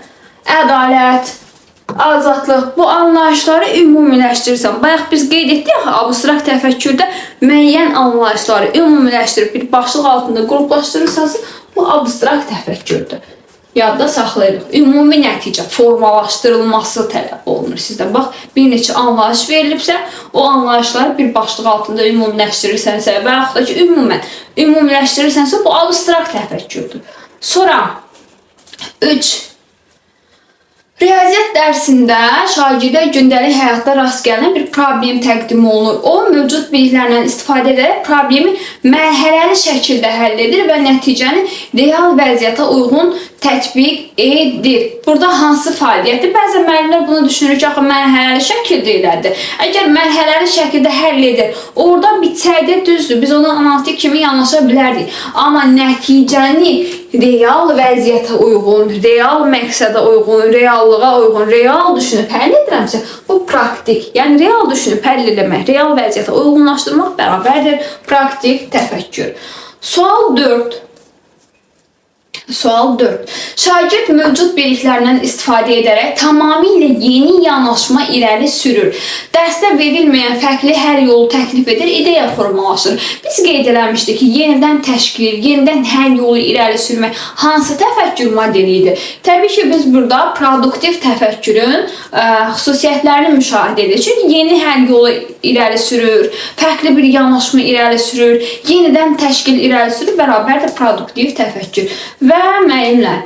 ədalət, azadlıq, bu anlayışları ümumiləşdirirsən. Bayaq biz qeyd etdik, abstrakt təfəkkürdə müəyyən anlayışları ümumiləşdirib bir başlıq altında qruplaşdırırsanız, bu abstrakt təfəkkürdür. Yadda saxlayırıq. Ümumi nəticə formalaşdırılması tələb olunur sizdə. Bax, bir neçə anlayış verilibsə, o anlayışları bir başlıq altında ümumiləşdirirsənsə və yaxud da ki, ümumən ümumiləşdirirsənsə, bu abstrakt təfəkkürdür. Sonra 3. Riyaziyyat dərsində şagirdə gündəlik həyatda rast gələn bir problem təqdim olunur. O, mövcud biliklərlə istifadə edərək problemi mərhələli şəkildə həll edir və nəticəni real vəziyyətə uyğun tətbiq edir. Burada hansı fəaliyyəti? Bəzən müəllimlər bunu düşünür ki, axı mərhələli şəkildə elədir. Əgər mərhələli şəkildə həll edir, oradan bitsəydə düzdür. Biz ona analitik kimi yanaşa bilərdik. Amma nəticəni real vəziyyətə uyğun, real məqsədə uyğun, reallığa uyğun, real düşünüb həll edirəmsə, bu praktik. Yəni, real düşünüb həll eləmək, real vəziyyətə uyğunlaşdırmaq bərabərdir praktik təfəkkür. Sual 4. Şagird mövcud biliklərdən istifadə edərək tamamilə yeni yanaşma irəli sürür. Dərsdə verilməyən fərqli həll yolu təklif edir, ideya formalaşır. Biz qeyd eləmişdik ki, yenidən təşkil, yenidən həll yolu irəli sürmək hansı təfəkkür modeli idi? Təbii ki, biz burada produktiv təfəkkürün xüsusiyyətlərini müşahidə edirik. Çünki yeni həll yolu irəli sürür, fərqli bir yanaşma irəli sürür, yenidən təşkil irəli sürür, bərabərdir produktiv təfəkkür. Və müəllimlər,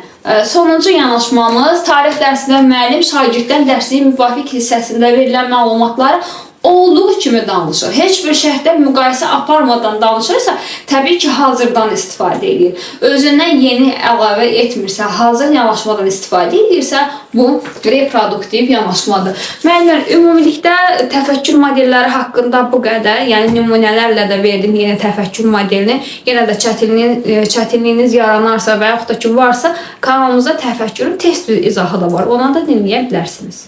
sonuncu yanaşmamız tarix dərsində müəllim şagirddən dərsin müvafiq hissəsində verilən məlumatları olduğu kimi danışır. Heç bir şərtdə müqayisə aparmadan danışırsa, təbii ki, hazırdan istifadə edir. Özündən yeni əlavə etmirsə, hazır yanaşmadan istifadə edirsə, bu reproduktiv yanaşmadır. Müəllimlər, ümumilikdə təfəkkür modelləri haqqında bu qədər, yəni nümunələrlə də verdim yeni təfəkkür modelini. Yenə də çətinliyiniz yaranarsa və yaxud da ki, varsa, kanalımızda təfəkkürün test izahı da var. Ona da dinləyə bilərsiniz.